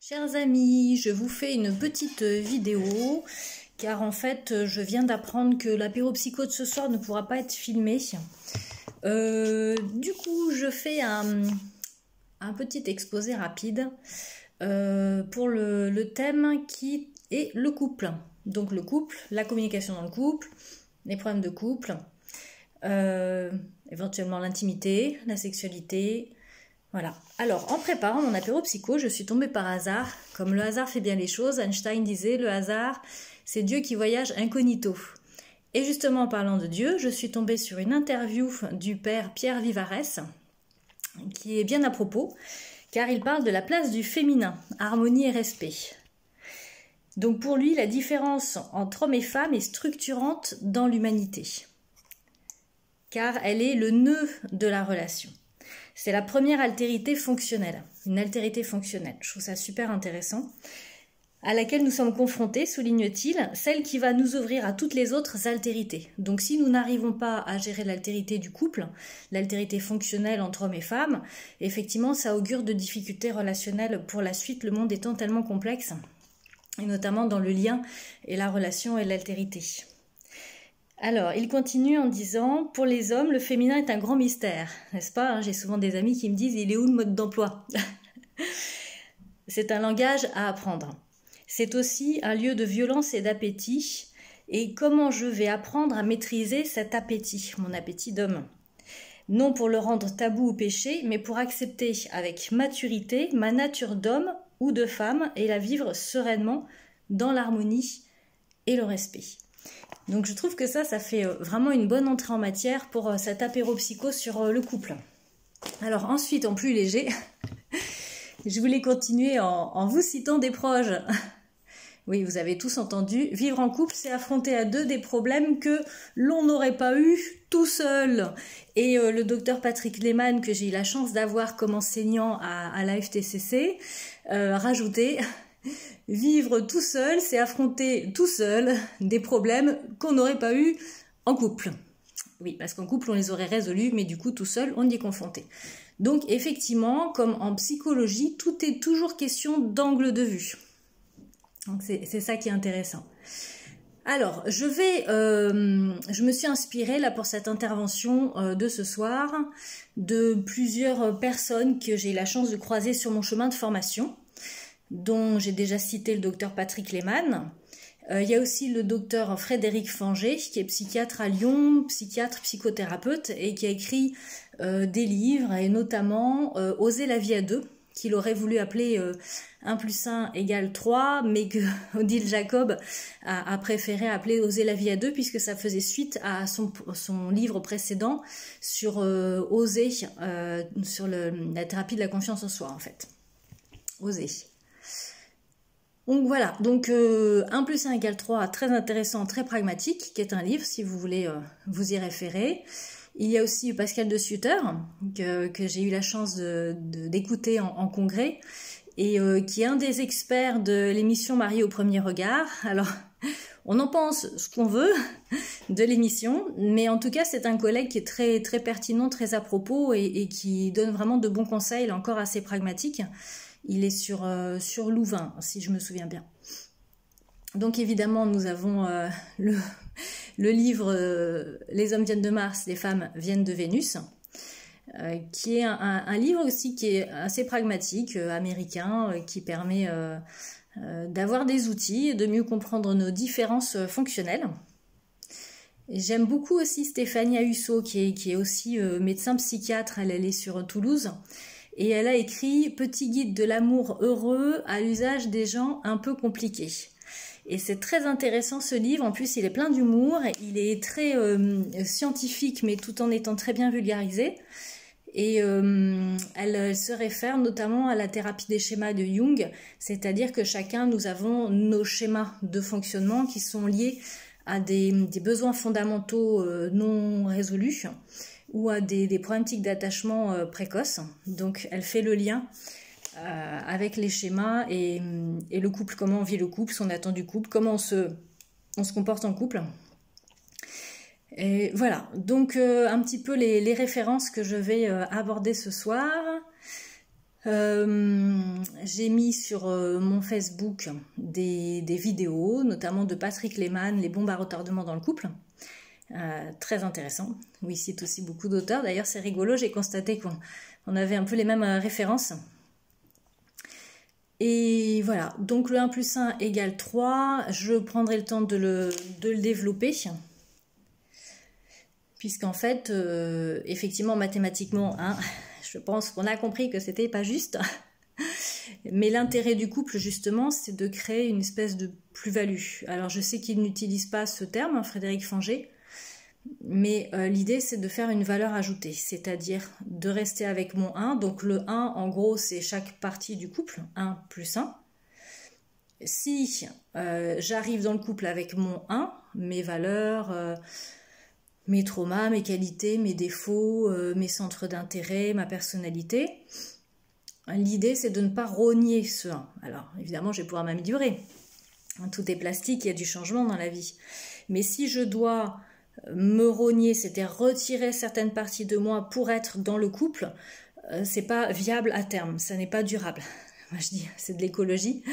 Chers amis, je vous fais une petite vidéo car en fait je viens d'apprendre que l'apéro-psycho de ce soir ne pourra pas être filmé. Du coup je fais un petit exposé rapide pour le thème qui est le couple. Donc le couple, la communication dans le couple, les problèmes de couple, éventuellement l'intimité, la sexualité. Voilà. Alors, en préparant mon apéro psycho, je suis tombée par hasard. Comme le hasard fait bien les choses, Einstein disait, le hasard, c'est Dieu qui voyage incognito. Et justement, en parlant de Dieu, je suis tombée sur une interview du père Pierre Vivarès, qui est bien à propos, car il parle de la place du féminin, harmonie et respect. Donc pour lui, la différence entre hommes et femmes est structurante dans l'humanité, car elle est le nœud de la relation. C'est la première altérité fonctionnelle, une altérité fonctionnelle. Je trouve ça super intéressant. À laquelle nous sommes confrontés, souligne-t-il, celle qui va nous ouvrir à toutes les autres altérités. Donc si nous n'arrivons pas à gérer l'altérité du couple, l'altérité fonctionnelle entre hommes et femmes, effectivement ça augure de difficultés relationnelles pour la suite, le monde étant tellement complexe, et notamment dans le lien et la relation et l'altérité. Alors, il continue en disant « Pour les hommes, le féminin est un grand mystère. » N'est-ce pas? J'ai souvent des amis qui me disent « Il est où le mode d'emploi ?» C'est un langage à apprendre. C'est aussi un lieu de violence et d'appétit. Et comment je vais apprendre à maîtriser cet appétit, mon appétit d'homme? Non pour le rendre tabou ou péché, mais pour accepter avec maturité ma nature d'homme ou de femme et la vivre sereinement dans l'harmonie et le respect. Donc je trouve que ça fait vraiment une bonne entrée en matière pour cet apéro psycho sur le couple. Alors ensuite, en plus léger, je voulais continuer en vous citant des proches. Oui, vous avez tous entendu, vivre en couple, c'est affronter à deux des problèmes que l'on n'aurait pas eu tout seul. Et le docteur Patrick Lehmann, que j'ai eu la chance d'avoir comme enseignant à la FTCC, rajoutait... Vivre tout seul, c'est affronter tout seul des problèmes qu'on n'aurait pas eu en couple. Oui, parce qu'en couple, on les aurait résolus, mais du coup, tout seul, on y est confronté. Donc, effectivement, comme en psychologie, tout est toujours question d'angle de vue. Donc, c'est ça qui est intéressant. Alors, je me suis inspirée, là, pour cette intervention de ce soir, de plusieurs personnes que j'ai eu la chance de croiser sur mon chemin de formation, dont j'ai déjà cité le docteur Patrick Lehmann. Il y a aussi le docteur Frédéric Fanger, qui est psychiatre à Lyon, psychiatre, psychothérapeute, et qui a écrit des livres, et notamment Oser la vie à deux, qu'il aurait voulu appeler 1 + 1 = 3, mais que Odile Jacob a préféré appeler Oser la vie à deux, puisque ça faisait suite à son livre précédent sur Oser, sur la thérapie de la confiance en soi, en fait. Oser. Donc voilà, donc 1 + 1 = 3, très intéressant, très pragmatique, qui est un livre, si vous voulez vous y référer. Il y a aussi Pascal de Sutter, que j'ai eu la chance d'écouter en congrès, et qui est un des experts de l'émission Mariée au premier regard. Alors, on en pense ce qu'on veut de l'émission, mais en tout cas, c'est un collègue qui est très, très pertinent, très à propos, et qui donne vraiment de bons conseils, là encore assez pragmatiques. Il est sur Louvain, si je me souviens bien. Donc évidemment, nous avons le livre Les hommes viennent de Mars, les femmes viennent de Vénus, qui est un livre aussi qui est assez pragmatique, américain, qui permet d'avoir des outils et de mieux comprendre nos différences fonctionnelles. J'aime beaucoup aussi Stéphanie Husso, qui est aussi médecin psychiatre, elle est sur Toulouse. Et elle a écrit « Petit guide de l'amour heureux à l'usage des gens un peu compliqués ». Et c'est très intéressant ce livre, en plus il est plein d'humour, il est très scientifique mais tout en étant très bien vulgarisé. Et elle se réfère notamment à la thérapie des schémas de Jung, c'est-à-dire que chacun nous avons nos schémas de fonctionnement qui sont liés à des besoins fondamentaux non résolus, ou à des problématiques d'attachement précoces. Donc elle fait le lien avec les schémas et le couple, comment on vit le couple, son attente du couple, comment on se comporte en couple. Et voilà, donc un petit peu les références que je vais aborder ce soir. J'ai mis sur mon Facebook des vidéos, notamment de Patrick Lehmann, Les bombes à retardement dans le couple. Très intéressant, où il cite aussi beaucoup d'auteurs. D'ailleurs, c'est rigolo, j'ai constaté qu'on avait un peu les mêmes références. Et voilà, donc le 1 plus 1 égale 3. Je prendrai le temps de le développer. Puisqu'en fait, effectivement, mathématiquement, hein, je pense qu'on a compris que c'était pas juste. Mais l'intérêt du couple, justement, c'est de créer une espèce de plus-value. Alors, je sais qu'il n'utilise pas ce terme, hein, Frédéric Fanger, mais l'idée, c'est de faire une valeur ajoutée, c'est-à-dire de rester avec mon 1. Donc, le 1, en gros, c'est chaque partie du couple, 1 plus 1. Si j'arrive dans le couple avec mon 1, mes valeurs, mes traumas, mes qualités, mes défauts, mes centres d'intérêt, ma personnalité, l'idée, c'est de ne pas rogner ce 1. Alors, évidemment, je vais pouvoir m'améliorer. Tout est plastique, il y a du changement dans la vie. Mais si je dois me rogner, c'est-à-dire retirer certaines parties de moi pour être dans le couple, c'est pas viable à terme, ça n'est pas durable. Moi, je dis, c'est de l'écologie.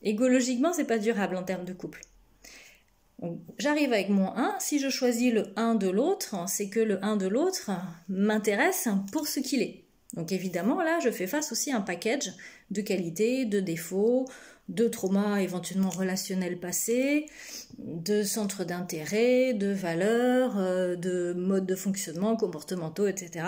Écologiquement, c'est pas durable en termes de couple. J'arrive avec mon 1, si je choisis le 1 de l'autre, c'est que le 1 de l'autre m'intéresse pour ce qu'il est. Donc évidemment, là, je fais face aussi à un package de qualités, de défauts, de traumas éventuellement relationnels passés, de centres d'intérêt, de valeurs, de modes de fonctionnement, comportementaux, etc.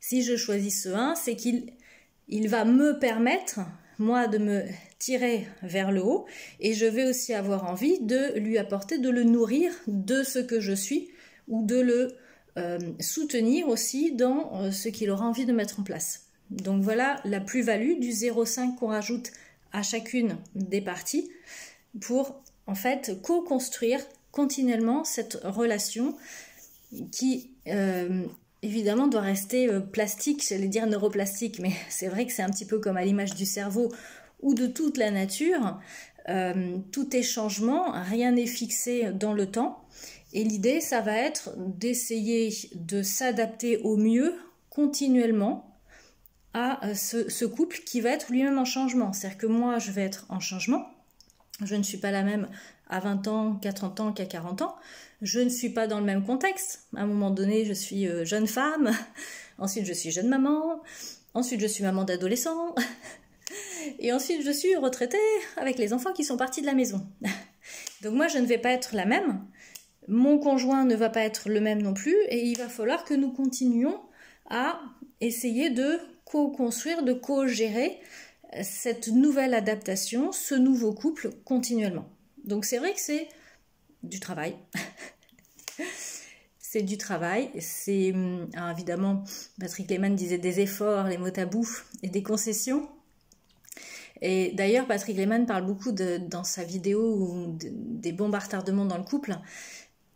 Si je choisis ce 1, c'est qu'il va me permettre, moi, de me tirer vers le haut, et je vais aussi avoir envie de lui apporter, de le nourrir de ce que je suis, ou de le soutenir aussi dans ce qu'il aura envie de mettre en place. Donc voilà la plus-value du 0,5 qu'on rajoute à chacune des parties pour en fait co-construire continuellement cette relation qui évidemment doit rester plastique, j'allais dire neuroplastique, mais c'est vrai que c'est un petit peu comme à l'image du cerveau ou de toute la nature, tout est changement, rien n'est fixé dans le temps. Et l'idée, ça va être d'essayer de s'adapter au mieux continuellement à ce couple qui va être lui-même en changement. C'est-à-dire que moi, je vais être en changement. Je ne suis pas la même à 20 ans, qu'à 30 ans, qu'à 40 ans. Je ne suis pas dans le même contexte. À un moment donné, je suis jeune femme. Ensuite, je suis jeune maman. Ensuite, je suis maman d'adolescent. Et ensuite, je suis retraitée avec les enfants qui sont partis de la maison. Donc moi, je ne vais pas être la même. Mon conjoint ne va pas être le même non plus, et il va falloir que nous continuions à essayer de co-construire, de co-gérer cette nouvelle adaptation, ce nouveau couple continuellement. Donc c'est vrai que c'est du travail. C'est du travail, c'est évidemment, Patrick Lehmann disait des efforts, les mots tabous et des concessions. Et d'ailleurs, Patrick Lehmann parle beaucoup dans sa vidéo des bombes à retardement dans le couple,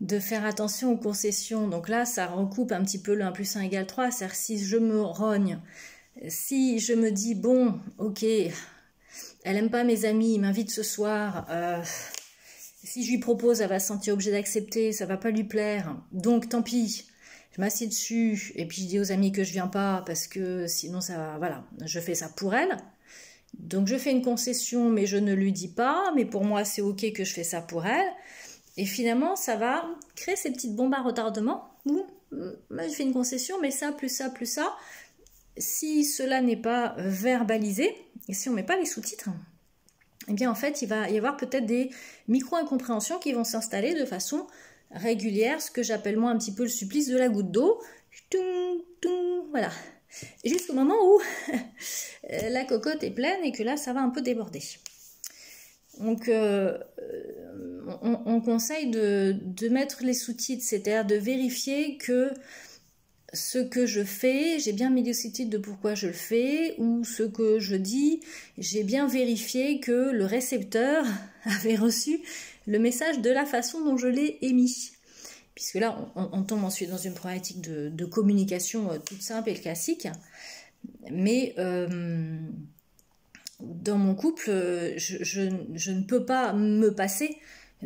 de faire attention aux concessions. Donc là, ça recoupe un petit peu le 1 plus 1 égale 3. C'est-à-dire si je me rogne, si je me dis, bon, ok, elle aime pas mes amis, il m'invite ce soir, si je lui propose, elle va se sentir obligée d'accepter, ça va pas lui plaire, donc tant pis, je m'assieds dessus, et puis je dis aux amis que je viens pas, parce que sinon ça va, voilà, je fais ça pour elle. Donc je fais une concession, mais je ne lui dis pas, mais pour moi c'est ok que je fais ça pour elle. Et finalement, ça va créer ces petites bombes à retardement où je fais une concession, mais ça, plus ça, plus ça. Si cela n'est pas verbalisé, et si on ne met pas les sous-titres, eh bien en fait, il va y avoir peut-être des micro-incompréhensions qui vont s'installer de façon régulière, ce que j'appelle moi un petit peu le supplice de la goutte d'eau. Voilà. Jusqu'au moment où la cocotte est pleine et que là, ça va un peu déborder. Donc, on conseille de mettre les sous-titres, c'est-à-dire de vérifier que ce que je fais, j'ai bien mis les sous-titres de pourquoi je le fais, ou ce que je dis, j'ai bien vérifié que le récepteur avait reçu le message de la façon dont je l'ai émis. Puisque là, on tombe ensuite dans une problématique de communication toute simple et classique. Mais dans mon couple, je ne peux pas me passer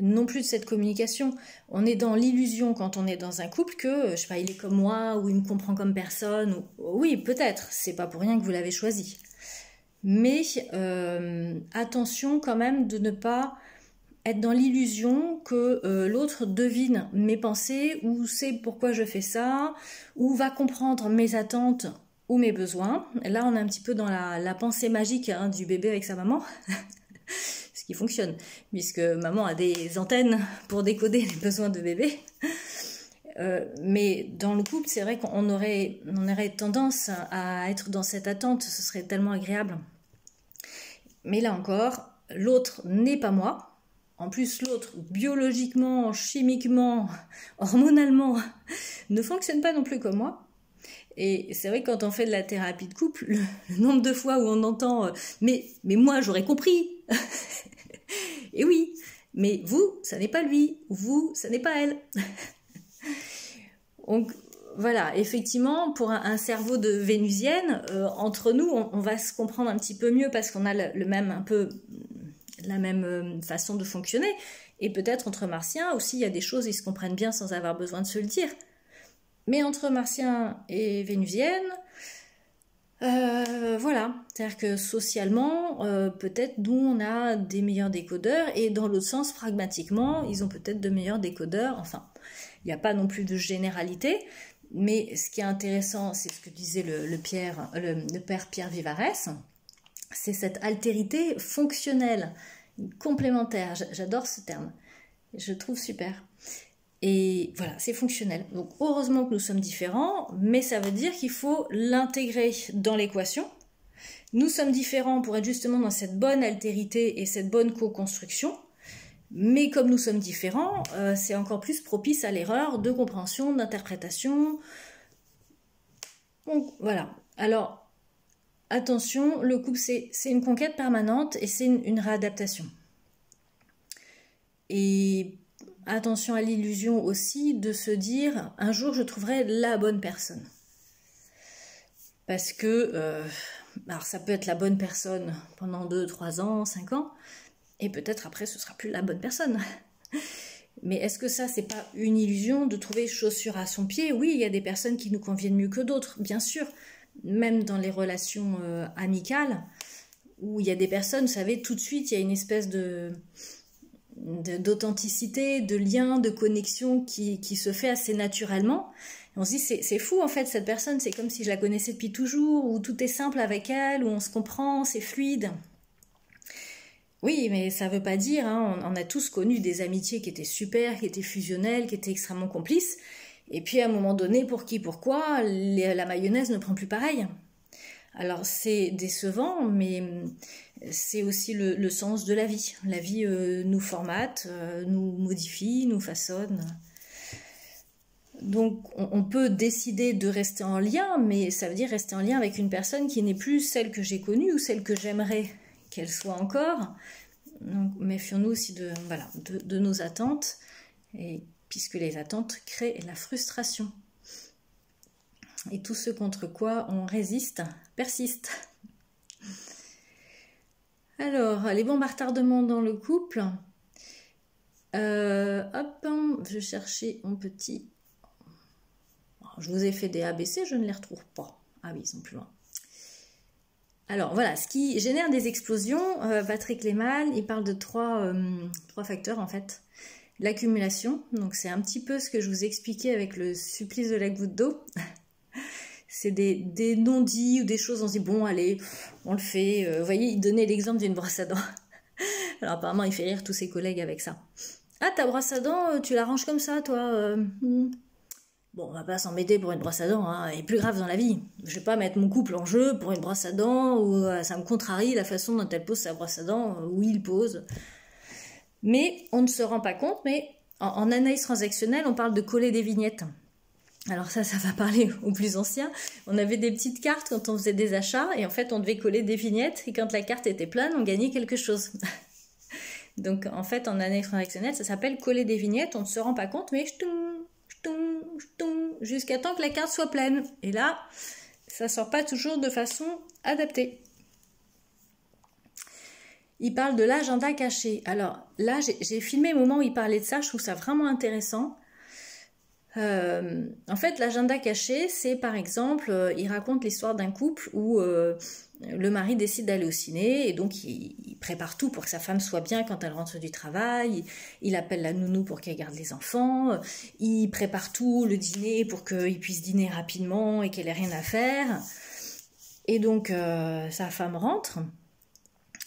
non plus de cette communication. On est dans l'illusion quand on est dans un couple que, je sais pas, il est comme moi, ou il me comprend comme personne. Ou... Oui, peut-être, c'est pas pour rien que vous l'avez choisi. Mais attention quand même de ne pas être dans l'illusion que l'autre devine mes pensées, ou sait pourquoi je fais ça, ou va comprendre mes attentes ou mes besoins. Là, on est un petit peu dans la pensée magique hein, du bébé avec sa maman. Ce qui fonctionne, puisque maman a des antennes pour décoder les besoins de bébé. Mais dans le couple, c'est vrai qu'on aurait tendance à être dans cette attente, ce serait tellement agréable. Mais là encore, l'autre n'est pas moi. En plus, l'autre, biologiquement, chimiquement, hormonalement, ne fonctionne pas non plus comme moi. Et c'est vrai que quand on fait de la thérapie de couple, le nombre de fois où on entend mais moi j'aurais compris. Et oui, mais vous, ça n'est pas lui, vous, ça n'est pas elle. Donc voilà, effectivement, pour un cerveau de vénusienne, entre nous, on va se comprendre un petit peu mieux parce qu'on a la même façon de fonctionner. Et peut-être entre martiens aussi, il y a des choses, ils se comprennent bien sans avoir besoin de se le dire. Mais entre martiens et vénusiennes, voilà, c'est-à-dire que socialement, peut-être nous on a des meilleurs décodeurs et dans l'autre sens, pragmatiquement, ils ont peut-être de meilleurs décodeurs. Enfin, il n'y a pas non plus de généralité, mais ce qui est intéressant, c'est ce que disait le père Pierre Vivarès, c'est cette altérité fonctionnelle, complémentaire. J'adore ce terme, je le trouve super. Et voilà, c'est fonctionnel. Donc heureusement que nous sommes différents, mais ça veut dire qu'il faut l'intégrer dans l'équation. Nous sommes différents pour être justement dans cette bonne altérité et cette bonne co-construction. Mais comme nous sommes différents, c'est encore plus propice à l'erreur de compréhension, d'interprétation. Donc voilà. Alors, attention, le couple, c'est une conquête permanente et c'est une réadaptation. Et attention à l'illusion aussi de se dire un jour je trouverai la bonne personne. Parce que alors ça peut être la bonne personne pendant 2, 3 ans, 5 ans, et peut-être après ce sera plus la bonne personne. Mais est-ce que ça c'est pas une illusion de trouver chaussure à son pied? Oui, il y a des personnes qui nous conviennent mieux que d'autres, bien sûr. Même dans les relations amicales, où il y a des personnes, vous savez, tout de suite il y a une espèce d'authenticité, de lien, de connexion qui se fait assez naturellement. Et on se dit, c'est fou en fait, cette personne, c'est comme si je la connaissais depuis toujours, où tout est simple avec elle, où on se comprend, c'est fluide. Oui, mais ça veut pas dire, hein, on a tous connu des amitiés qui étaient super, qui étaient fusionnelles, qui étaient extrêmement complices, et puis à un moment donné, pour qui, pourquoi, la mayonnaise ne prend plus pareil. Alors c'est décevant, mais c'est aussi le sens de la vie. La vie nous formate, nous modifie, nous façonne. Donc on peut décider de rester en lien, mais ça veut dire rester en lien avec une personne qui n'est plus celle que j'ai connue ou celle que j'aimerais qu'elle soit encore. Donc méfions-nous aussi de nos attentes, et, puisque les attentes créent la frustration. Et tout ce contre quoi on résiste persiste. Alors, les bombes à retardement dans le couple. Hop, je cherchais mon petit... Je vous ai fait des ABC, je ne les retrouve pas. Ah oui, ils sont plus loin. Alors voilà, ce qui génère des explosions, Patrick Lehmann, il parle de trois facteurs en fait. L'accumulation, donc c'est un petit peu ce que je vous expliquais avec le supplice de la goutte d'eau. C'est des non-dits ou des choses, on se dit bon allez, on le fait. Vous voyez, il donnait l'exemple d'une brosse à dents. Alors apparemment il fait rire tous ses collègues avec ça. Ah, ta brosse à dents, tu la ranges comme ça toi Bon, on va pas s'embêter pour une brosse à dents, hein, et plus grave dans la vie. Je vais pas mettre mon couple en jeu pour une brosse à dents, ou ça me contrarie la façon dont elle pose sa brosse à dents, ou il pose. Mais on ne se rend pas compte, mais en analyse transactionnelle, on parle de coller des vignettes. Alors ça va parler aux plus anciens. On avait des petites cartes quand on faisait des achats, et en fait on devait coller des vignettes, et quand la carte était pleine, on gagnait quelque chose. Donc en fait en analyse transactionnelle, ça s'appelle coller des vignettes, on ne se rend pas compte, mais jusqu'à temps que la carte soit pleine. Et là, ça sort pas toujours de façon adaptée. il parle de l'agenda caché. Alors là, j'ai filmé le moment où il parlait de ça, je trouve ça vraiment intéressant. En fait, l'agenda caché, c'est par exemple, il raconte l'histoire d'un couple où le mari décide d'aller au ciné et donc il prépare tout pour que sa femme soit bien quand elle rentre du travail, il appelle la nounou pour qu'elle garde les enfants, il prépare tout, le dîner pour qu'il puisse dîner rapidement et qu'elle ait rien à faire. Et donc sa femme rentre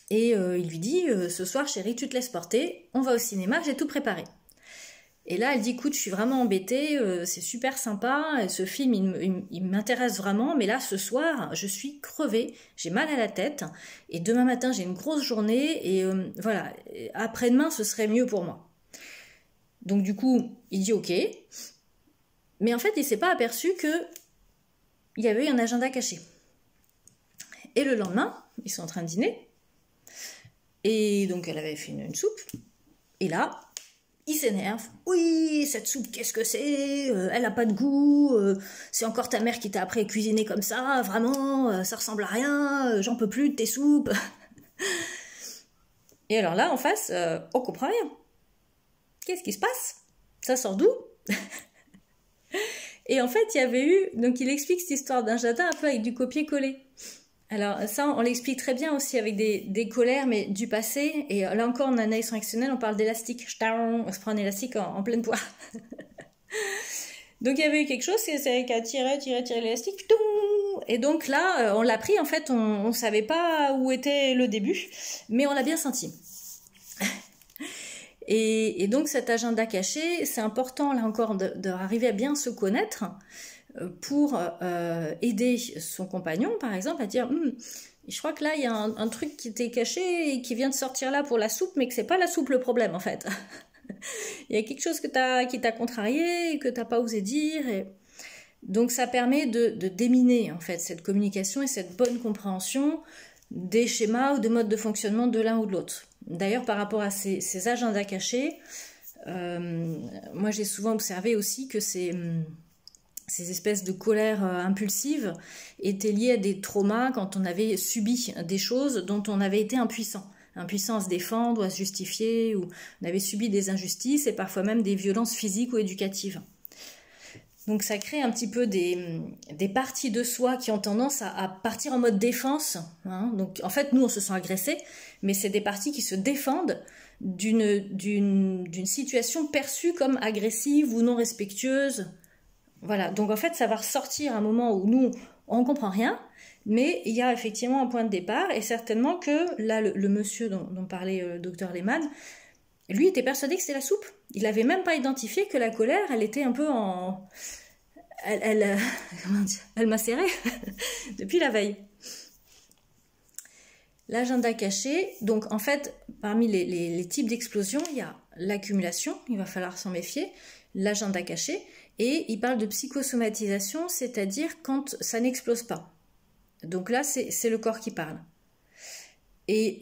et il lui dit ce soir chérie tu te laisses porter, on va au cinéma, j'ai tout préparé. Et là, elle dit, écoute, je suis vraiment embêtée, c'est super sympa, ce film, il m'intéresse vraiment, mais là, ce soir, je suis crevée, j'ai mal à la tête, et demain matin, j'ai une grosse journée, et voilà, après-demain, ce serait mieux pour moi. Donc du coup, il dit ok, mais en fait, il s'est pas aperçu qu'il y avait eu un agenda caché. Et le lendemain, ils sont en train de dîner, et donc elle avait fait une soupe, et là... il s'énerve. Oui, cette soupe, qu'est-ce que c'est? Elle n'a pas de goût. C'est encore ta mère qui t'a appris à cuisiner comme ça. Vraiment, ça ressemble à rien. J'en peux plus de tes soupes. Et alors là, en face, on comprend rien. Qu'est-ce qui se passe? Ça sort d'où? Et en fait, il y avait eu... Donc, il explique cette histoire d'un jardin un peu avec du copier-coller. Alors ça, on l'explique très bien aussi avec des colères, mais du passé. Et là encore, en analyse transactionnelle, on parle d'élastique. On se prend un élastique en pleine poire. Donc il y avait eu quelque chose, c'est qu'à tirer l'élastique. Et donc là, on l'a pris, en fait, on ne savait pas où était le début, mais on l'a bien senti. Et donc cet agenda caché, c'est important, là encore, d'arriver à bien se connaître, pour aider son compagnon, par exemple, à dire je crois que là, il y a un truc qui était caché et qui vient de sortir là pour la soupe, mais que c'est pas la soupe le problème, en fait. Il y a quelque chose qui t'a contrarié, que t'as pas osé dire. Et... donc, ça permet de déminer, en fait, cette communication et cette bonne compréhension des schémas ou des modes de fonctionnement de l'un ou de l'autre. D'ailleurs, par rapport à ces agendas cachés, moi, j'ai souvent observé aussi que ces espèces de colère impulsive étaient liées à des traumas quand on avait subi des choses dont on avait été impuissant à se défendre ou à se justifier, ou on avait subi des injustices et parfois même des violences physiques ou éducatives. Donc ça crée un petit peu des parties de soi qui ont tendance à partir en mode défense. Hein. Donc en fait, nous, on se sent agressés, mais c'est des parties qui se défendent d'une situation perçue comme agressive ou non respectueuse. Voilà, donc en fait, ça va ressortir à un moment où nous, on ne comprend rien, mais il y a effectivement un point de départ, et certainement que là, le monsieur dont parlait Dr Lehmann, lui était persuadé que c'était la soupe. Il n'avait même pas identifié que la colère, elle était un peu en... comment dire, elle macérait depuis la veille. L'agenda caché, donc en fait, parmi les types d'explosion, il y a l'accumulation, il va falloir s'en méfier, l'agenda caché, et il parle de psychosomatisation, c'est-à-dire quand ça n'explose pas. Donc là, c'est le corps qui parle. Et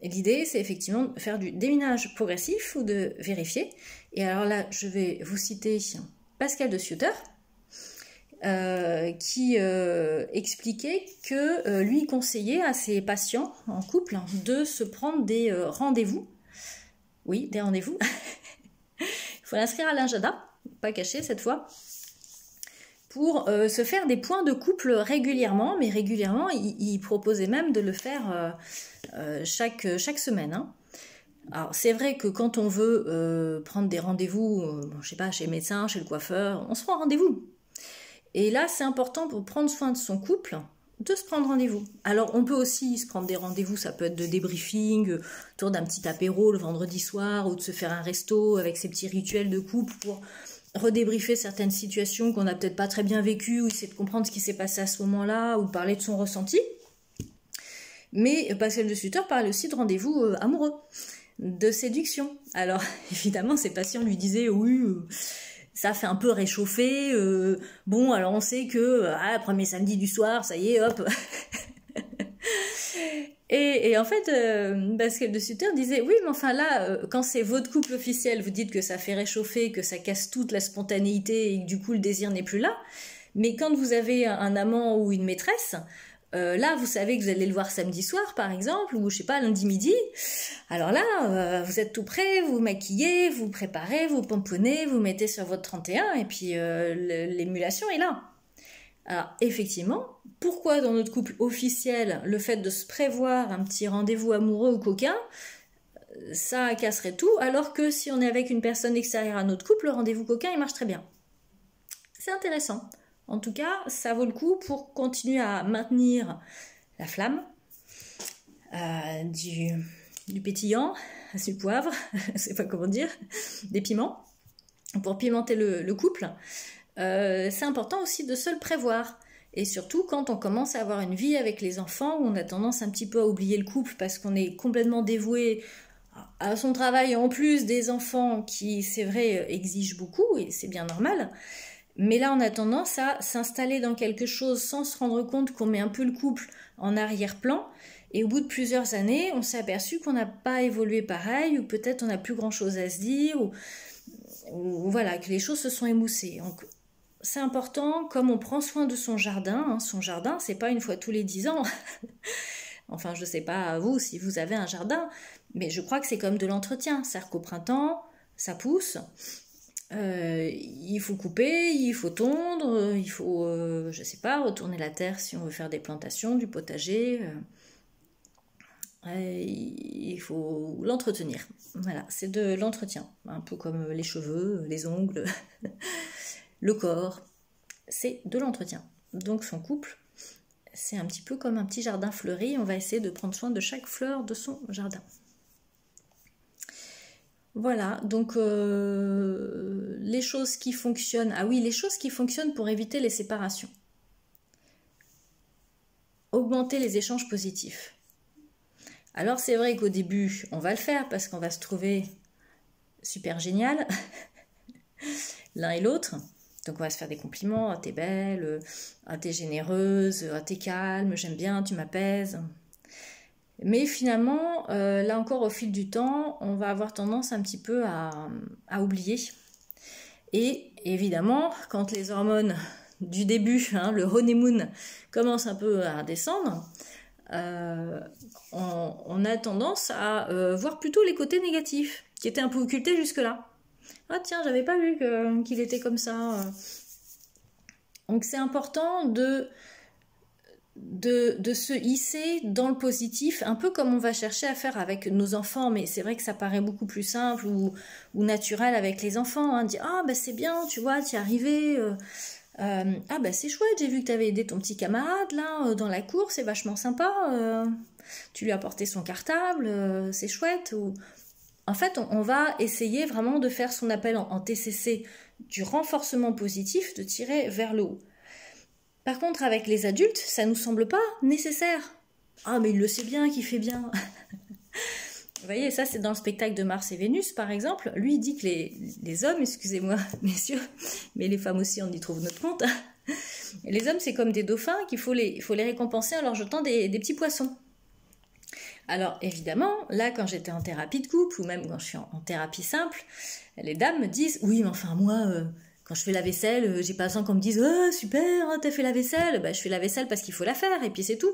l'idée, c'est effectivement de faire du déminage progressif ou de vérifier. Et alors là, je vais vous citer Pascal de Sutter, qui expliquait que lui conseillait à ses patients en couple de se prendre des rendez-vous. Oui, des rendez-vous. Il faut l'inscrire à l'agenda, pas caché cette fois, pour se faire des points de couple régulièrement, mais régulièrement, il proposait même de le faire chaque semaine. Hein. Alors c'est vrai que quand on veut prendre des rendez-vous, je sais pas, chez le médecin, chez le coiffeur, on se prend rendez-vous. Et là, c'est important pour prendre soin de son couple, de se prendre rendez-vous. Alors, on peut aussi se prendre des rendez-vous, ça peut être de débriefing, autour d'un petit apéro le vendredi soir, ou de se faire un resto avec ses petits rituels de couple pour redébriefer certaines situations qu'on n'a peut-être pas très bien vécues, ou essayer de comprendre ce qui s'est passé à ce moment-là, ou parler de son ressenti. Mais Pascal de Sutter parle aussi de rendez-vous amoureux, de séduction. Alors, évidemment, ses patients lui disaient « oui, ça fait un peu réchauffer, bon, alors on sait que, premier samedi du soir, ça y est, hop !» Et en fait, Pascal de Sutter disait « oui, mais enfin là, quand c'est votre couple officiel, vous dites que ça fait réchauffer, que ça casse toute la spontanéité et que du coup le désir n'est plus là. Mais quand vous avez un amant ou une maîtresse, Là, vous savez que vous allez le voir samedi soir, par exemple, ou je sais pas, lundi midi. Alors là, vous êtes tout prêt, vous vous maquillez, vous vous préparez, vous pomponnez, vous mettez sur votre 31, et puis l'émulation est là. Alors, effectivement, pourquoi dans notre couple officiel, le fait de se prévoir un petit rendez-vous amoureux ou coquin, ça casserait tout, alors que si on est avec une personne extérieure à notre couple, le rendez-vous coquin, il marche très bien. C'est intéressant. En tout cas, ça vaut le coup pour continuer à maintenir la flamme, du pétillant, du poivre, je sais pas comment dire, des piments, pour pimenter le couple. C'est important aussi de se le prévoir. Et surtout quand on commence à avoir une vie avec les enfants, où on a tendance un petit peu à oublier le couple parce qu'on est complètement dévoué à son travail, en plus des enfants qui, c'est vrai, exigent beaucoup, et c'est bien normal. Mais là, on a tendance à s'installer dans quelque chose sans se rendre compte qu'on met un peu le couple en arrière-plan. Et au bout de plusieurs années, on s'est aperçu qu'on n'a pas évolué pareil, ou peut-être on n'a plus grand-chose à se dire, ou voilà, que les choses se sont émoussées. Donc, c'est important, comme on prend soin de son jardin, c'est pas une fois tous les 10 ans. Enfin, je sais pas vous si vous avez un jardin, mais je crois que c'est comme de l'entretien. C'est-à-dire qu'au printemps, ça pousse, il faut couper, il faut tondre, il faut, je sais pas, retourner la terre si on veut faire des plantations, du potager. Il faut l'entretenir. Voilà, c'est de l'entretien, un peu comme les cheveux, les ongles, le corps. C'est de l'entretien. Donc son couple, c'est un petit peu comme un petit jardin fleuri. On va essayer de prendre soin de chaque fleur de son jardin. Voilà, donc les choses qui fonctionnent. Ah oui, les choses qui fonctionnent pour éviter les séparations. Augmenter les échanges positifs. Alors c'est vrai qu'au début, on va le faire parce qu'on va se trouver super génial, l'un et l'autre. Donc on va se faire des compliments, ah t'es belle, ah t'es généreuse, ah t'es calme, j'aime bien, tu m'apaises. Mais finalement, là encore au fil du temps, on va avoir tendance un petit peu à oublier. Et évidemment, quand les hormones du début, le honeymoon, commencent un peu à descendre, on a tendance à voir plutôt les côtés négatifs, qui étaient un peu occultés jusque-là. Ah tiens, j'avais pas vu qu'il était comme ça. Donc c'est important de se hisser dans le positif, un peu comme on va chercher à faire avec nos enfants, mais c'est vrai que ça paraît beaucoup plus simple ou naturel avec les enfants. Hein, dire ah bah c'est bien, tu vois, tu es arrivé. Ah bah c'est chouette, j'ai vu que tu avais aidé ton petit camarade là dans la cour, c'est vachement sympa. Tu lui as apporté son cartable, c'est chouette. En fait, on va essayer vraiment de faire ce qu'on appelle en TCC du renforcement positif, de tirer vers le haut. Par contre, avec les adultes, ça nous semble pas nécessaire. Ah, mais il le sait bien qu'il fait bien. Vous voyez, ça c'est dans le spectacle de Mars et Vénus, par exemple. Lui, il dit que les hommes, excusez-moi, messieurs, mais les femmes aussi, on y trouve notre compte. Et les hommes, c'est comme des dauphins qu'il faut les récompenser en leur jetant des petits poissons. Alors évidemment, là quand j'étais en thérapie de couple, ou même quand je suis en thérapie simple, les dames me disent « Oui, mais enfin moi, quand je fais la vaisselle, j'ai pas besoin qu'on me dise « Oh super, hein, t'as fait la vaisselle !» Je fais la vaisselle parce qu'il faut la faire, et puis c'est tout.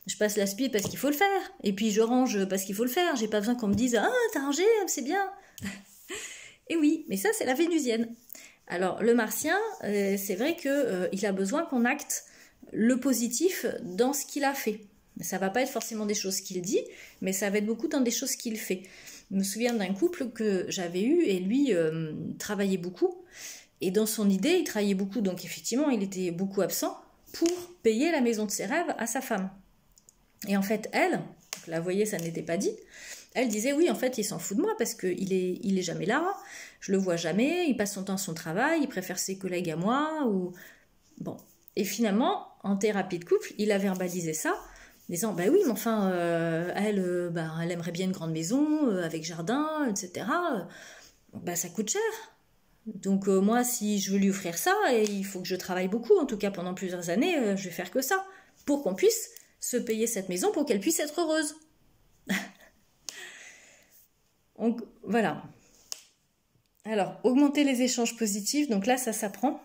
Je passe l'aspi parce qu'il faut le faire, et puis je range parce qu'il faut le faire. J'ai pas besoin qu'on me dise « Ah, t'as rangé, c'est bien !» Et oui, mais ça c'est la vénusienne. Alors le martien, c'est vrai qu'il a besoin qu'on acte le positif dans ce qu'il a fait. Ça va pas être forcément des choses qu'il dit, mais ça va être beaucoup dans des choses qu'il fait. Je me souviens d'un couple que j'avais eu, et lui travaillait beaucoup, et dans son idée, il travaillait beaucoup, donc effectivement, il était beaucoup absent pour payer la maison de ses rêves à sa femme. Et en fait, elle, donc là, vous voyez, ça n'était pas dit, elle disait, oui, en fait, il s'en fout de moi, parce qu'il est jamais là, je le vois jamais, il passe son temps à son travail, il préfère ses collègues à moi, ou... Bon. Et finalement, en thérapie de couple, il a verbalisé ça, disant bah oui mais enfin elle aimerait bien une grande maison avec jardin etc. Ça coûte cher, donc moi si je veux lui offrir ça, et il faut que je travaille beaucoup, en tout cas pendant plusieurs années, je vais faire que ça pour qu'on puisse se payer cette maison, pour qu'elle puisse être heureuse. Donc voilà. Alors augmenter les échanges positifs, donc là ça s'apprend.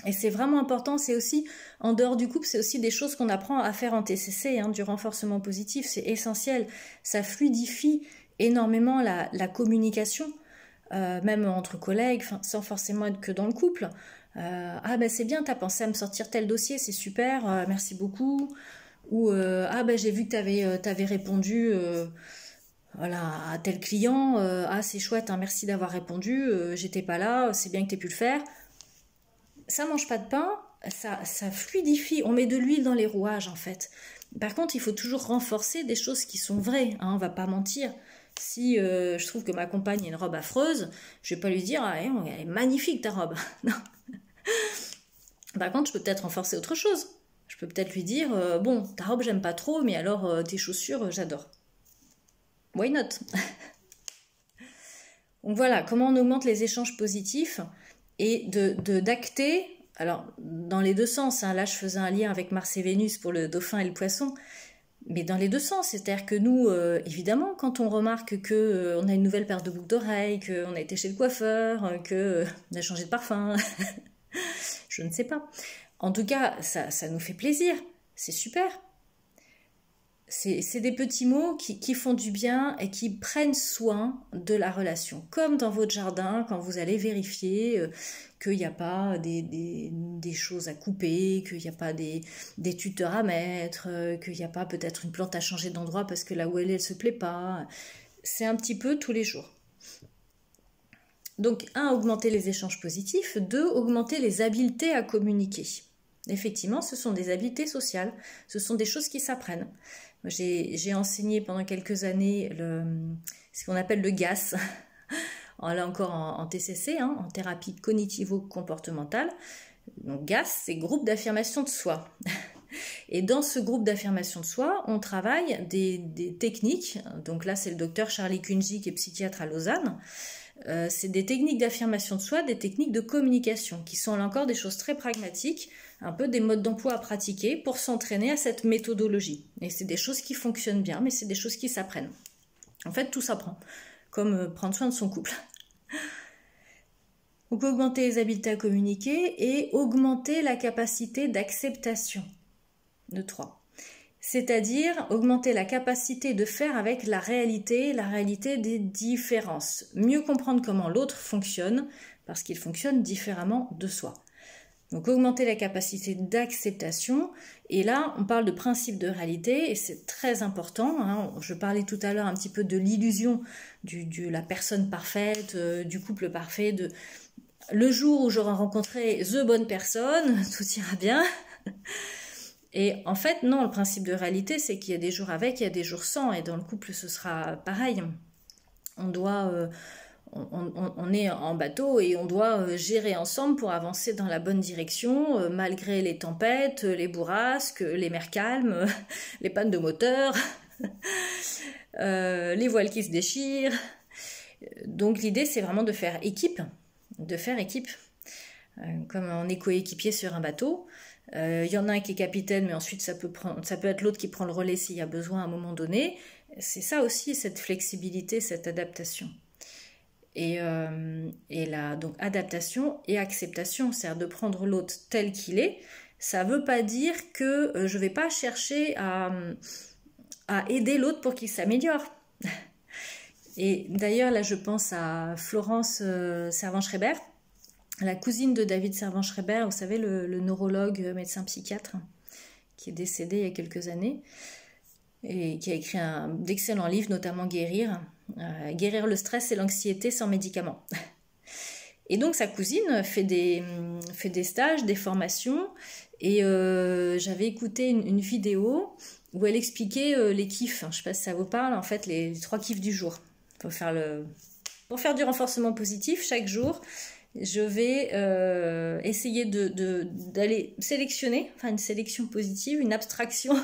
Et c'est vraiment important, c'est aussi, en dehors du couple, c'est aussi des choses qu'on apprend à faire en TCC, hein, du renforcement positif, c'est essentiel. Ça fluidifie énormément la communication, même entre collègues, sans forcément être que dans le couple. Ah ben c'est bien, t'as pensé à me sortir tel dossier, c'est super, merci beaucoup. Ou ah ben j'ai vu que t'avais répondu voilà, à tel client, ah c'est chouette, hein, merci d'avoir répondu, j'étais pas là, c'est bien que t'aies pu le faire. Ça mange pas de pain, ça fluidifie, on met de l'huile dans les rouages en fait. Par contre, il faut toujours renforcer des choses qui sont vraies, hein, on va pas mentir. Si je trouve que ma compagne a une robe affreuse, je vais pas lui dire ah, elle est magnifique ta robe. Non. Par contre, je peux peut-être renforcer autre chose. Je peux peut-être lui dire bon, ta robe j'aime pas trop, mais alors tes chaussures j'adore. Why not? Donc voilà, comment on augmente les échanges positifs et d'acter, alors dans les deux sens, hein, là je faisais un lien avec Mars et Vénus pour le dauphin et le poisson, mais dans les deux sens, c'est-à-dire que nous, évidemment, quand on remarque que on a une nouvelle paire de boucles d'oreilles, qu'on a été chez le coiffeur, qu'on a changé de parfum, je ne sais pas. En tout cas, ça nous fait plaisir, c'est super. C'est des petits mots qui font du bien et qui prennent soin de la relation. Comme dans votre jardin, quand vous allez vérifier qu'il n'y a pas des choses à couper, qu'il n'y a pas des tuteurs à mettre, qu'il n'y a pas peut-être une plante à changer d'endroit parce que là où elle est, elle ne se plaît pas. C'est un petit peu tous les jours. Donc, 1, augmenter les échanges positifs. 2, augmenter les habiletés à communiquer. Effectivement, ce sont des habiletés sociales. Ce sont des choses qui s'apprennent. J'ai enseigné pendant quelques années ce qu'on appelle le GAS, là encore en TCC, hein, en thérapie cognitivo-comportementale. Donc GAS, c'est groupe d'affirmation de soi. Et dans ce groupe d'affirmation de soi, on travaille des techniques. Donc là, c'est le docteur Charlie Kunji qui est psychiatre à Lausanne. C'est des techniques d'affirmation de soi, des techniques de communication, qui sont là encore des choses très pragmatiques, un peu des modes d'emploi à pratiquer pour s'entraîner à cette méthodologie. Et c'est des choses qui fonctionnent bien, mais c'est des choses qui s'apprennent. En fait, tout s'apprend, comme prendre soin de son couple. Donc, augmenter les habiletés à communiquer et augmenter la capacité d'acceptation. De 3. C'est-à-dire augmenter la capacité de faire avec la réalité des différences. Mieux comprendre comment l'autre fonctionne, parce qu'il fonctionne différemment de soi. Donc augmenter la capacité d'acceptation, et là on parle de principe de réalité, et c'est très important, hein. Je parlais tout à l'heure un petit peu de l'illusion de la personne parfaite, du couple parfait, le jour où j'aurai rencontré the bonne personne, tout ira bien. Et en fait non, le principe de réalité c'est qu'il y a des jours avec, il y a des jours sans, et dans le couple ce sera pareil. On est en bateau et on doit gérer ensemble pour avancer dans la bonne direction, malgré les tempêtes, les bourrasques, les mers calmes, les pannes de moteur, les voiles qui se déchirent. Donc l'idée c'est vraiment de faire équipe, comme on est coéquipier sur un bateau. Y en a un qui est capitaine, mais ensuite ça peut être l'autre qui prend le relais s'il y a besoin à un moment donné. C'est ça aussi, cette flexibilité, cette adaptation. Et là, donc adaptation et acceptation, c'est-à-dire de prendre l'autre tel qu'il est. Ça ne veut pas dire que je ne vais pas chercher à aider l'autre pour qu'il s'améliore. Et d'ailleurs, là, je pense à Florence Servan-Schreiber, la cousine de David Servan-Schreiber, vous savez, le neurologue, médecin psychiatre, qui est décédé il y a quelques années, et qui a écrit d'excellents livres, notamment Guérir le stress et l'anxiété sans médicaments. Et donc sa cousine fait des stages, des formations, et j'avais écouté une vidéo où elle expliquait les kiffs. Je ne sais pas si ça vous parle, en fait, les 3 kiffs du jour. Pour faire du renforcement positif chaque jour, je vais essayer d'aller sélectionner, enfin une sélection positive, une abstraction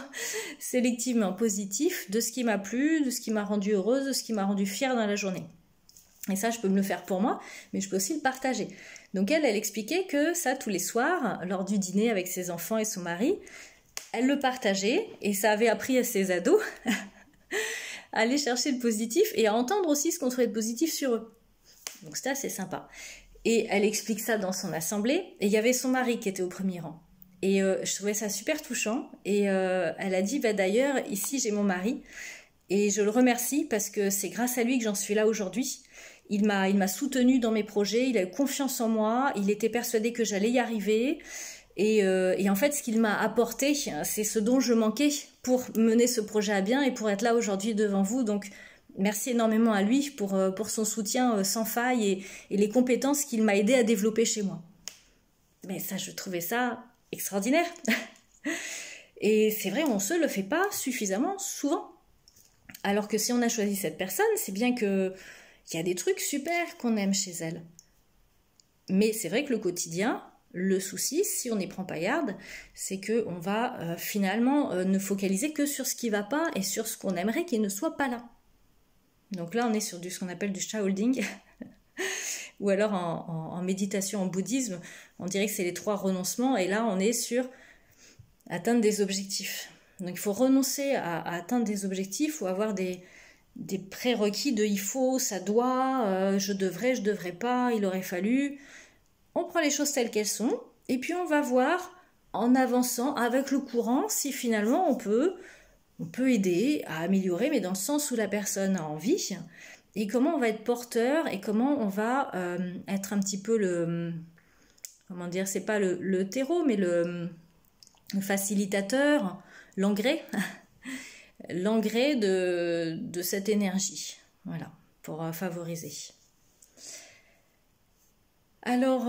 sélectivement positive de ce qui m'a plu, de ce qui m'a rendue heureuse, de ce qui m'a rendue fière dans la journée. Et ça, je peux me le faire pour moi, mais je peux aussi le partager. Donc elle expliquait que ça, tous les soirs, lors du dîner avec ses enfants et son mari, elle le partageait, et ça avait appris à ses ados à aller chercher le positif et à entendre aussi ce qu'on trouvait de positif sur eux. Donc c'était assez sympa. Et elle explique ça dans son assemblée. Et il y avait son mari qui était au premier rang. Et je trouvais ça super touchant. Et elle a dit, bah, d'ailleurs, ici j'ai mon mari. Et je le remercie parce que c'est grâce à lui que j'en suis là aujourd'hui. Il m'a soutenue dans mes projets, il a eu confiance en moi, il était persuadé que j'allais y arriver. Et en fait, ce qu'il m'a apporté, c'est ce dont je manquais pour mener ce projet à bien et pour être là aujourd'hui devant vous. Donc, merci énormément à lui pour son soutien sans faille et les compétences qu'il m'a aidé à développer chez moi. Mais ça, je trouvais ça extraordinaire. Et c'est vrai, on ne se le fait pas suffisamment souvent. Alors que si on a choisi cette personne, c'est bien qu'il y a des trucs super qu'on aime chez elle. Mais c'est vrai que le quotidien, le souci, si on n'y prend pas garde, c'est qu'on va finalement ne focaliser que sur ce qui ne va pas et sur ce qu'on aimerait qu'il ne soit pas là. Donc là, on est sur ce qu'on appelle du shaolding. Ou alors en méditation, en bouddhisme, on dirait que c'est les 3 renoncements. Et là, on est sur atteindre des objectifs. Donc il faut renoncer à atteindre des objectifs ou avoir des prérequis de il faut, ça doit, je devrais pas, il aurait fallu. On prend les choses telles qu'elles sont et puis on va voir en avançant avec le courant si finalement on peut aider à améliorer, mais dans le sens où la personne a envie et comment on va être porteur et comment on va être un petit peu comment dire, c'est pas le terreau, mais le facilitateur, l'engrais de cette énergie, voilà, pour favoriser. Alors,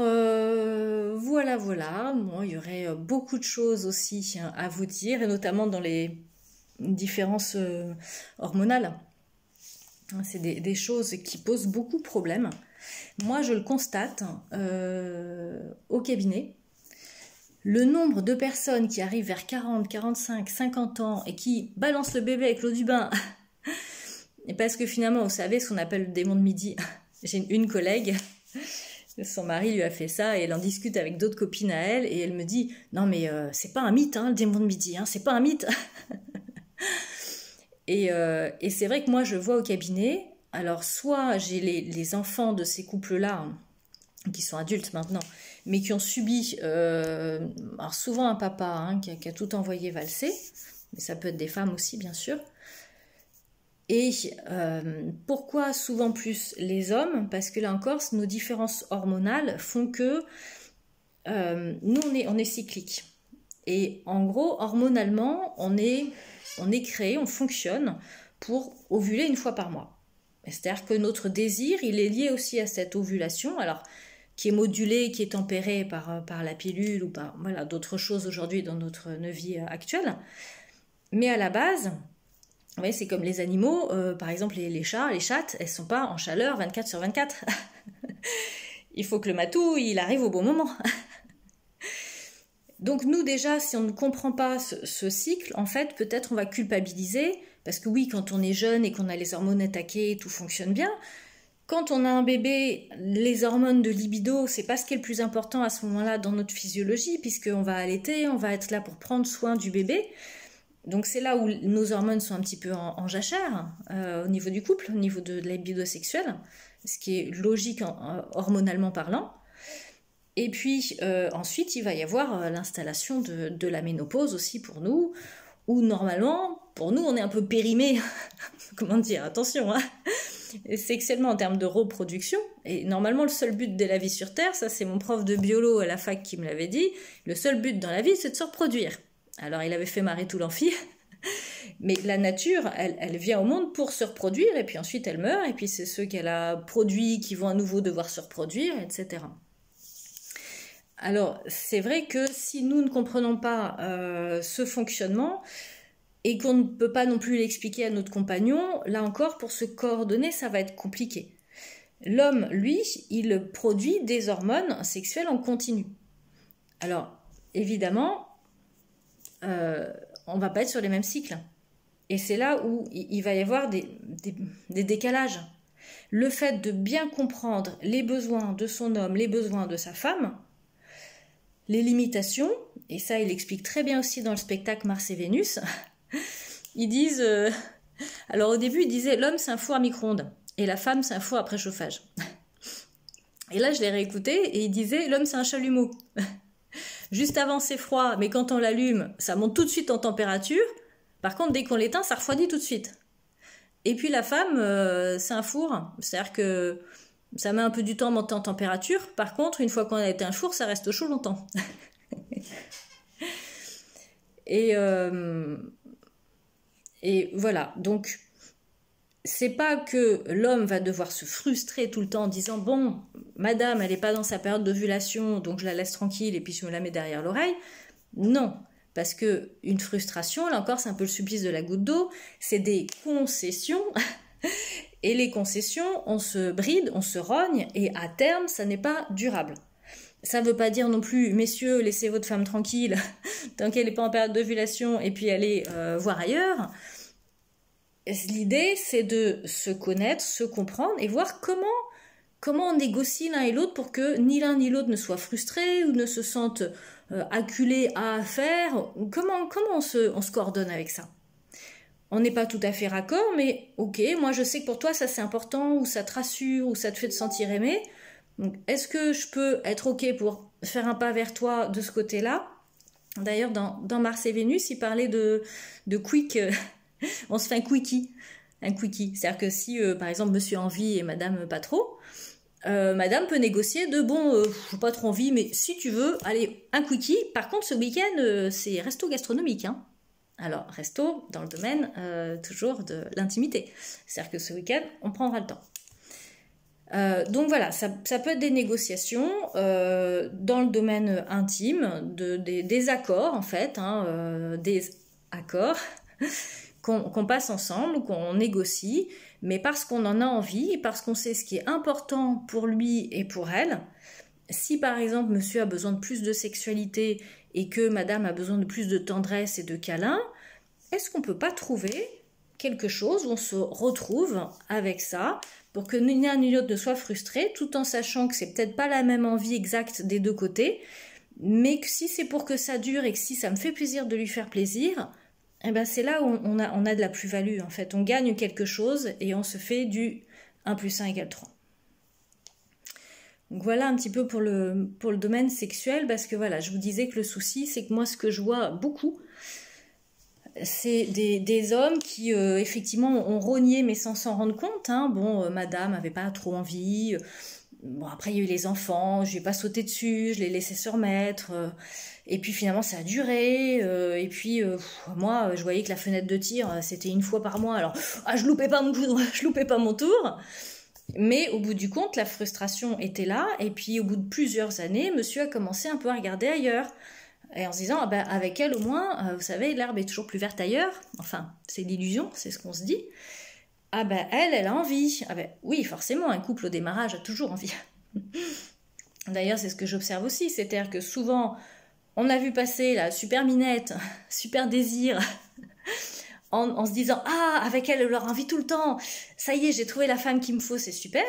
voilà. Bon, il y aurait beaucoup de choses aussi à vous dire, et notamment dans les différences hormonales. C'est des choses qui posent beaucoup de problèmes. Moi, je le constate au cabinet. Le nombre de personnes qui arrivent vers 40, 45, 50 ans et qui balancent le bébé avec l'eau du bain, et parce que finalement, vous savez, ce qu'on appelle le démon de midi. J'ai une collègue, son mari lui a fait ça et elle en discute avec d'autres copines à elle et elle me dit « Non mais c'est pas un mythe, hein, le démon de midi, hein, c'est pas un mythe !» Et c'est vrai que moi, je vois au cabinet, alors soit j'ai les enfants de ces couples-là, qui sont adultes maintenant, mais qui ont subi, alors souvent un papa hein, qui a tout envoyé valser, mais ça peut être des femmes aussi bien sûr. Et pourquoi souvent plus les hommes? Parce que là encore, nos différences hormonales font que nous on est cyclique. Et en gros, hormonalement, on est créé, on fonctionne pour ovuler une fois par mois. C'est-à-dire que notre désir, il est lié aussi à cette ovulation, alors qui est modulée, qui est tempérée par la pilule ou par voilà, d'autres choses aujourd'hui dans notre vie actuelle. Mais à la base, ouais, c'est comme les animaux, par exemple les chats, les chattes, elles ne sont pas en chaleur 24/24. Il faut que le matou, il arrive au bon moment. Donc nous déjà, si on ne comprend pas ce cycle, en fait, peut-être on va culpabiliser, parce que oui, quand on est jeune et qu'on a les hormones attaquées, tout fonctionne bien. Quand on a un bébé, les hormones de libido, c'est pas ce qui est le plus important à ce moment-là dans notre physiologie, puisqu'on va allaiter, on va être là pour prendre soin du bébé. Donc c'est là où nos hormones sont un petit peu en jachère, au niveau du couple, au niveau de la libido sexuelle, ce qui est logique hormonalement parlant. Et puis ensuite, il va y avoir l'installation de la ménopause aussi pour nous, où normalement, pour nous, on est un peu périmé, comment dire, attention, hein, sexuellement en termes de reproduction. Et normalement, le seul but de la vie sur Terre, ça c'est mon prof de biolo à la fac qui me l'avait dit, le seul but dans la vie, c'est de se reproduire. Alors il avait fait marrer tout l'amphi, mais la nature, elle vient au monde pour se reproduire, et puis ensuite elle meurt, et puis c'est ceux qu'elle a produits qui vont à nouveau devoir se reproduire, etc. Alors, c'est vrai que si nous ne comprenons pas ce fonctionnement et qu'on ne peut pas non plus l'expliquer à notre compagnon, là encore, pour se coordonner, ça va être compliqué. L'homme, lui, il produit des hormones sexuelles en continu. Alors, évidemment, on ne va pas être sur les mêmes cycles. Et c'est là où il va y avoir des décalages. Le fait de bien comprendre les besoins de son homme, les besoins de sa femme, les limitations, et ça il explique très bien aussi dans le spectacle Mars et Vénus, ils disent, alors au début ils disaient l'homme c'est un four à micro-ondes et la femme c'est un four à préchauffage. Et là, je l'ai réécouté et il disait, l'homme c'est un chalumeau. Juste avant c'est froid, mais quand on l'allume, ça monte tout de suite en température. Par contre, dès qu'on l'éteint, ça refroidit tout de suite. Et puis la femme, c'est un four, c'est-à-dire que ça met un peu du temps à monter en température. Par contre, une fois qu'on a éteint un four, ça reste chaud longtemps. et, et voilà, donc c'est pas que l'homme va devoir se frustrer tout le temps en disant bon, madame, elle n'est pas dans sa période d'ovulation, donc je la laisse tranquille et puis je me la mets derrière l'oreille. Non, parce que une frustration, là encore, c'est un peu le supplice de la goutte d'eau, c'est des concessions. Et les concessions, on se bride, on se rogne, et à terme, ça n'est pas durable. Ça ne veut pas dire non plus, messieurs, laissez votre femme tranquille tant qu'elle n'est pas en période d'ovulation et puis allez voir ailleurs. L'idée, c'est de se connaître, se comprendre et voir comment on négocie l'un et l'autre pour que ni l'un ni l'autre ne soit frustré ou ne se sente acculé à faire. Comment on se coordonne avec ça? On n'est pas tout à fait raccord, mais ok, moi je sais que pour toi ça c'est important, ou ça te rassure, ou ça te fait te sentir aimé. Donc est-ce que je peux être ok pour faire un pas vers toi de ce côté-là? D'ailleurs, dans Mars et Vénus, il parlait de quick, on se fait un quickie. Un quickie, c'est-à-dire que si par exemple monsieur a envie et madame pas trop, madame peut négocier de bon, j'ai pas trop envie, mais si tu veux, allez, un quickie. Par contre, ce week-end, c'est resto gastronomique, hein. Alors, resto dans le domaine toujours de l'intimité. C'est-à-dire que ce week-end, on prendra le temps. Donc voilà, ça peut être des négociations dans le domaine intime, des accords en fait, hein, des accords qu'on passe ensemble ou qu'on négocie, mais parce qu'on en a envie, parce qu'on sait ce qui est important pour lui et pour elle. Si par exemple monsieur a besoin de plus de sexualité et que madame a besoin de plus de tendresse et de câlins, est-ce qu'on ne peut pas trouver quelque chose où on se retrouve avec ça pour que ni l'un ni l'autre ne soit frustré, tout en sachant que c'est peut-être pas la même envie exacte des deux côtés, mais que si c'est pour que ça dure et que si ça me fait plaisir de lui faire plaisir, eh ben c'est là où on a de la plus-value en fait. On gagne quelque chose et on se fait du 1 + 1 = 3. Donc voilà un petit peu pour le domaine sexuel, parce que voilà, je vous disais que le souci, c'est que moi ce que je vois beaucoup, c'est des hommes qui effectivement ont rogné mais sans s'en rendre compte, hein. Bon, madame avait pas trop envie, bon après il y a eu les enfants, je n'ai pas sauté dessus, je l'ai laissé se remettre, et puis finalement ça a duré, et puis moi je voyais que la fenêtre de tir c'était une fois par mois, alors je loupais pas mon tour. Mais au bout du compte, la frustration était là, et puis au bout de plusieurs années, monsieur a commencé un peu à regarder ailleurs. Et en se disant, ah ben, avec elle au moins, vous savez, l'herbe est toujours plus verte ailleurs. Enfin, c'est l'illusion, c'est ce qu'on se dit. Ah ben, elle a envie. Ah ben, oui, forcément, un couple au démarrage a toujours envie. D'ailleurs, c'est ce que j'observe aussi, c'est-à-dire que souvent, on a vu passer la super minette, super désir, en se disant, ah, avec elle leur envie tout le temps, ça y est, j'ai trouvé la femme qu'il me faut, c'est super.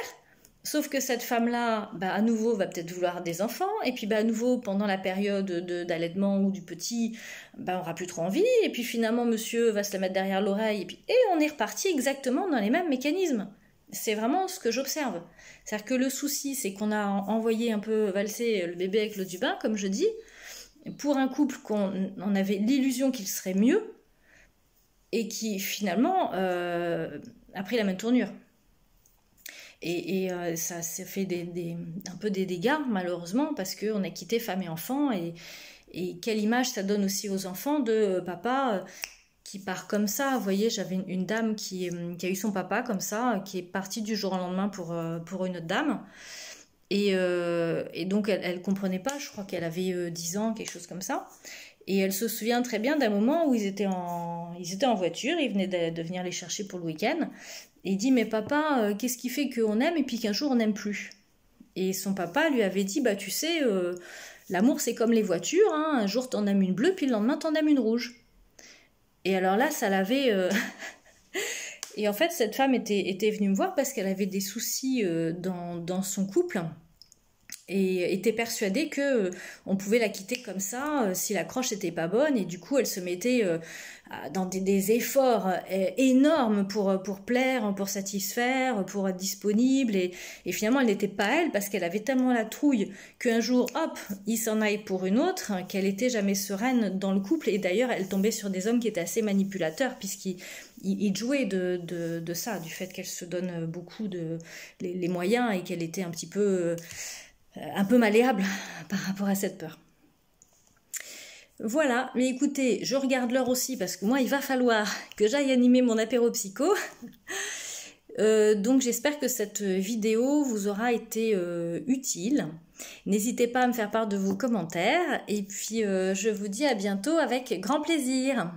Sauf que cette femme-là, bah, à nouveau, va peut-être vouloir des enfants, et puis bah, à nouveau, pendant la période d'allaitement ou du petit, bah, on n'aura plus trop envie, et puis finalement, monsieur va se la mettre derrière l'oreille, et on est reparti exactement dans les mêmes mécanismes. C'est vraiment ce que j'observe. C'est-à-dire que le souci, c'est qu'on a envoyé un peu valser le bébé avec l'eau du bain, comme je dis, pour un couple qu'on avait l'illusion qu'il serait mieux, et qui finalement a pris la même tournure. Et ça s'est fait un peu des dégâts, malheureusement, parce qu'on a quitté femme et enfant, et quelle image ça donne aussi aux enfants de papa qui part comme ça. Vous voyez, j'avais une dame qui a eu son papa comme ça, qui est partie du jour au lendemain pour une autre dame, et donc elle ne comprenait pas, je crois qu'elle avait 10 ans, quelque chose comme ça. Et elle se souvient très bien d'un moment où ils étaient en voiture, ils venaient de venir les chercher pour le week-end. Et il dit, mais papa, qu'est-ce qui fait qu'on aime et puis qu'un jour on n'aime plus? Et son papa lui avait dit, bah tu sais, l'amour c'est comme les voitures, hein, un jour t'en aimes une bleue, puis le lendemain t'en aimes une rouge. Et alors là, ça l'avait... Et en fait, cette femme était venue me voir parce qu'elle avait des soucis dans son couple. et était persuadée que on pouvait la quitter comme ça si la croche n'était pas bonne, et du coup elle se mettait dans des efforts énormes pour plaire, pour satisfaire, pour être disponible, et finalement elle n'était pas elle, parce qu'elle avait tellement la trouille qu'un jour hop il s'en aille pour une autre, qu'elle était jamais sereine dans le couple. Et d'ailleurs elle tombait sur des hommes qui étaient assez manipulateurs, puisqu'ils jouaient de ça, du fait qu'elle se donne beaucoup les moyens, et qu'elle était un peu malléable par rapport à cette peur. Voilà, mais écoutez, je regarde l'heure aussi, parce que moi il va falloir que j'aille animer mon apéro psycho. Donc j'espère que cette vidéo vous aura été utile. N'hésitez pas à me faire part de vos commentaires, et puis je vous dis à bientôt avec grand plaisir.